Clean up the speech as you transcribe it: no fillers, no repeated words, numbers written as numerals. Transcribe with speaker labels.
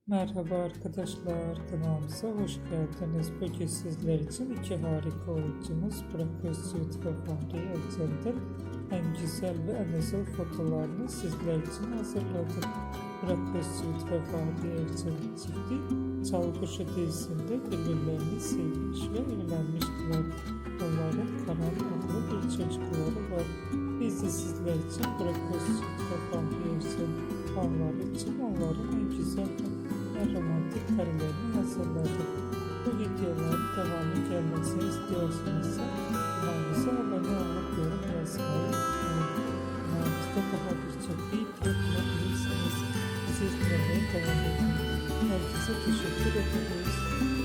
Speaker 1: Merhaba arkadaşlar, kanalımıza hoş geldiniz. Bugün sizler için iki harika oyuncumuz Burak Özçivit ve Fahriye Evcen'den en güzel ve en özel fotolarını sizler için hazırladık. Burak Özçivit ve Fahriye Evcen çifti Çalgıkuşu dizisinde birbirlerini sevmiş ve evlenmiştiler. Onların Karan adlı bir çocukları var. Biz de sizler için Burak Özçivit ve Fahriye Evcen fanları için onların en güzel romantik karelerini hazırladık. Bu videoların devamı gelmesini istiyorsanız kanalımıza abone olup yorum yazmayı unutmayın. Kanalımızda daha birçok video bulabilirsiniz. Bizi izlemeye devam edin. Herkese teşekkür ederiz.